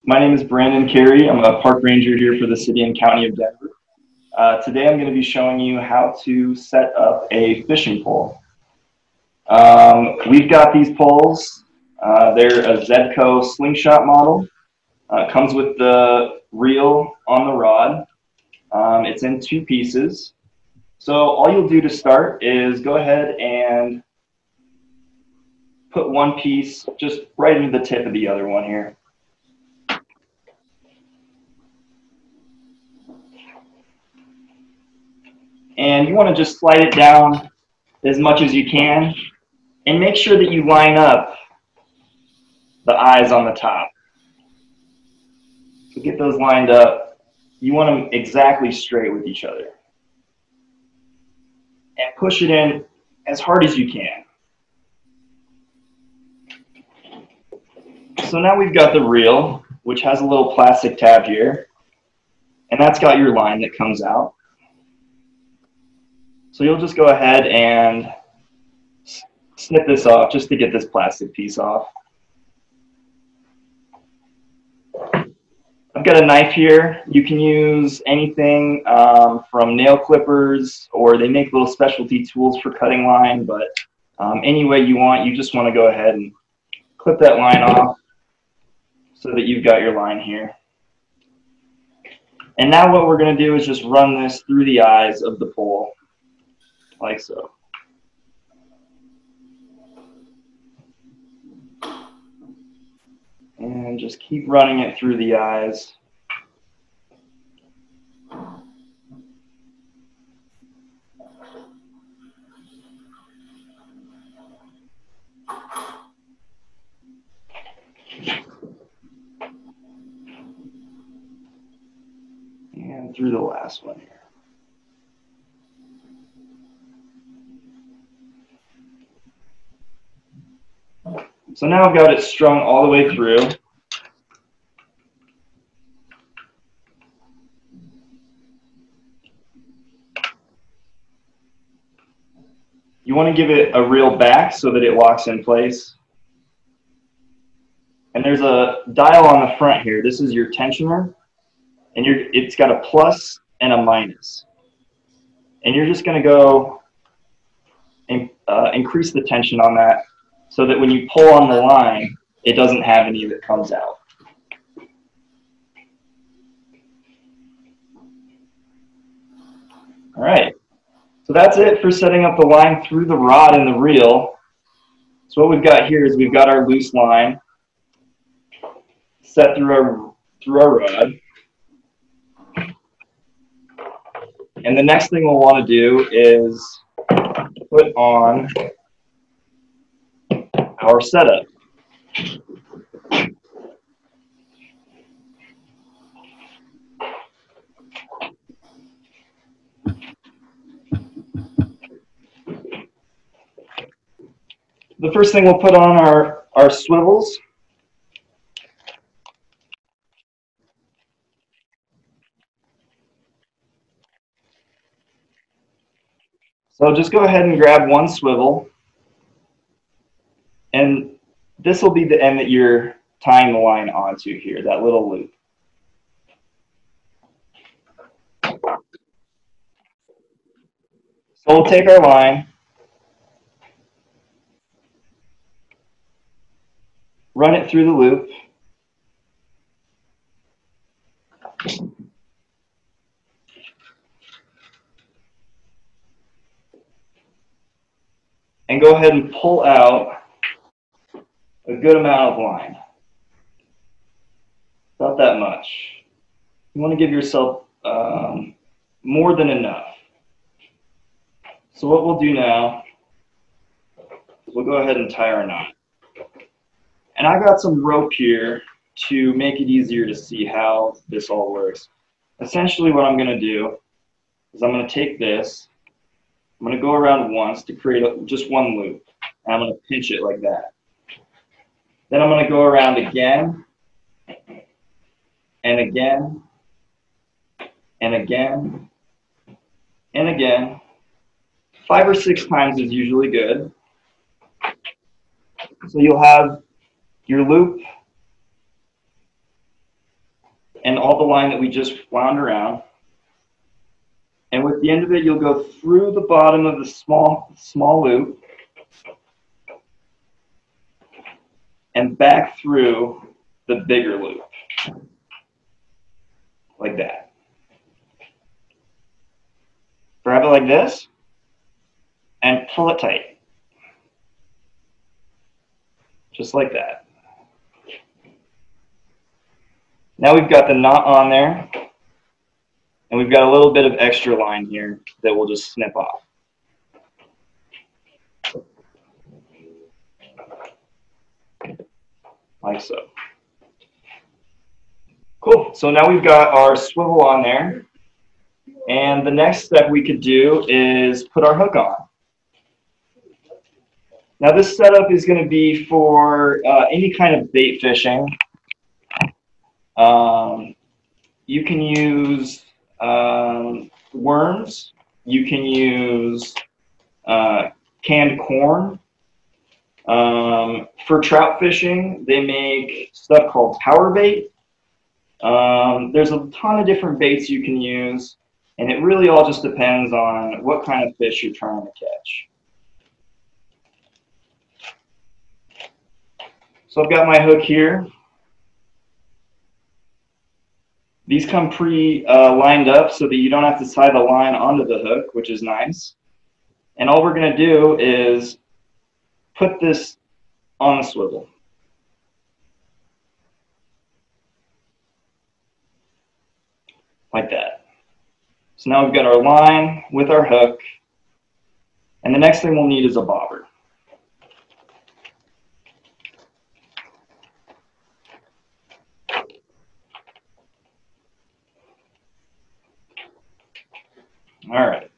My name is Brandon Carey. I'm a park ranger here for the city and county of Denver. Today I'm going to be showing you how to set up a fishing pole. We've got these poles. They're a Zedco slingshot model. Comes with the reel on the rod. It's in two pieces. So all you'll do to start is go ahead and put one piece just right into the tip of the other one here. And you want to just slide it down as much as you can and make sure that you line up the eyes on the top. So get those lined up. You want them exactly straight with each other. And push it in as hard as you can. So now we've got the reel, which has a little plastic tab here. And that's got your line that comes out. So you'll just go ahead and snip this off just to get this plastic piece off. I've got a knife here. You can use anything from nail clippers, or they make little specialty tools for cutting line, but any way you want, you just want to go ahead and clip that line off so that you've got your line here. And now what we're going to do is just run this through the eyes of the pole, like so. And just keep running it through the eyes. And through the last one here. So now I've got it strung all the way through. You want to give it a reel back so that it locks in place. And there's a dial on the front here. This is your tensioner. And it's got a plus and a minus. And you're just going to go and increase the tension on that so that when you pull on the line, it doesn't have any that comes out. All right. So that's it for setting up the line through the rod and the reel. So what we've got here is we've got our loose line set through our rod. And the next thing we'll want to do is put on our setup. The first thing we'll put on our swivels. So just go ahead and grab one swivel, and this will be the end that you're tying the line onto here, that little loop. So we'll take our line, run it through the loop, and go ahead and pull out a good amount of line. Not that much. You want to give yourself more than enough. So what we'll do now is we'll go ahead and tie our knot. And I got some rope here to make it easier to see how this all works. Essentially what I'm going to do is I'm going to take this, I'm going to go around once to create just one loop. And I'm going to pinch it like that. Then I'm going to go around again, and again, and again, and again. 5 or 6 times is usually good. So you'll have your loop, and all the line that we just wound around. And with the end of it, you'll go through the bottom of the small loop and back through the bigger loop, like that. Grab it like this and pull it tight, just like that. Now we've got the knot on there, and we've got a little bit of extra line here that we'll just snip off. Like so. Cool, so now we've got our swivel on there, and the next step we could do is put our hook on. Now this setup is going to be for any kind of bait fishing. You can use worms, you can use canned corn. For trout fishing, they make stuff called power bait. There's a ton of different baits you can use, and it really all just depends on what kind of fish you're trying to catch. So I've got my hook here. These come pre-lined up so that you don't have to tie the line onto the hook, which is nice. And all we're going to do is put this on the swivel. Like that. So now we've got our line with our hook. And the next thing we'll need is a bobber. All right.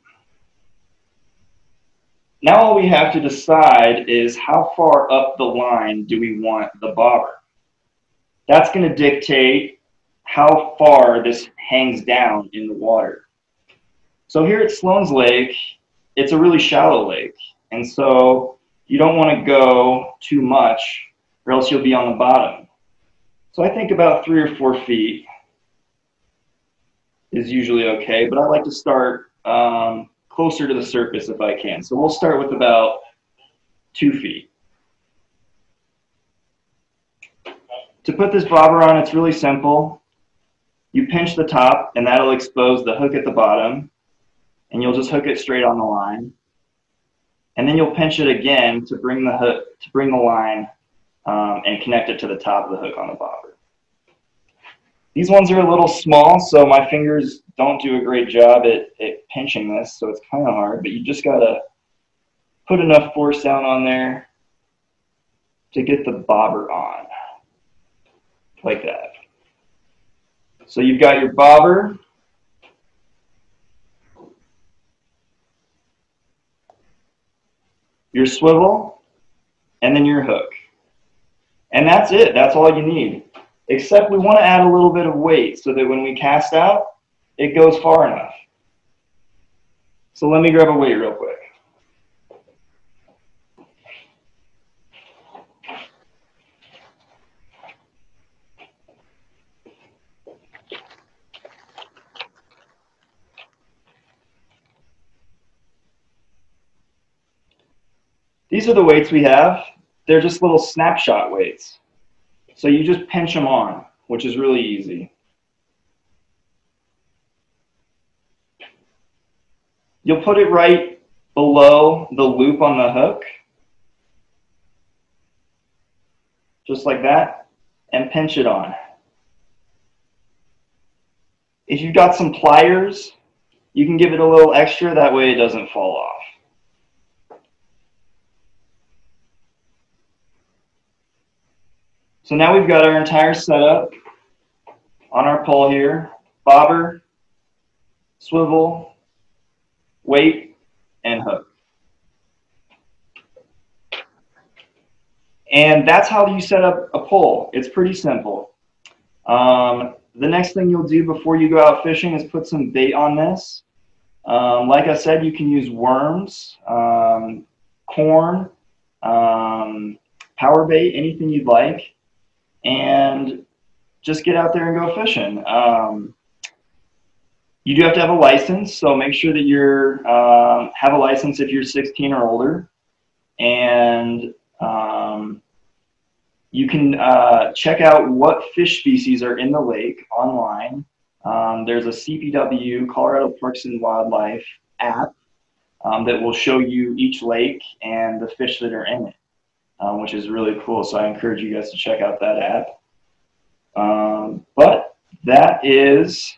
Now all we have to decide is how far up the line do we want the bobber. That's going to dictate how far this hangs down in the water. So here at Sloan's Lake, it's a really shallow lake, and so you don't want to go too much or else you'll be on the bottom. So I think about 3 or 4 feet is usually okay, but I like to start closer to the surface if I can. So we'll start with about 2 feet. To put this bobber on, it's really simple. You pinch the top, and that'll expose the hook at the bottom, and you'll just hook it straight on the line. And then you'll pinch it again to bring the hook, to bring the line and connect it to the top of the hook on the bobber. These ones are a little small, so my fingers don't do a great job at pinching this, so it's kind of hard, but you just gotta put enough force down on there to get the bobber on, like that. So you've got your bobber, your swivel, and then your hook. And that's it. That's all you need. Except we want to add a little bit of weight so that when we cast out, it goes far enough. So let me grab a weight real quick. These are the weights we have. They're just little snapshot weights. So you just pinch them on, which is really easy. You'll put it right below the loop on the hook, just like that, and pinch it on. If you've got some pliers, you can give it a little extra, that way it doesn't fall off. So now we've got our entire setup on our pole here: bobber, swivel, weight, and hook. And that's how you set up a pole. It's pretty simple. The next thing you'll do before you go out fishing is put some bait on this. Like I said, you can use worms, corn, power bait, anything you'd like. And just get out there and go fishing. You do have to have a license, so make sure that you're have a license if you're 16 or older, and you can check out what fish species are in the lake online. There's a CPW, Colorado Parks and Wildlife app that will show you each lake and the fish that are in it, which is really cool. So I encourage you guys to check out that app. But that is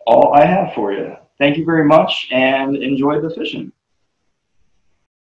all I have for you. Thank you very much, and enjoy the fishing.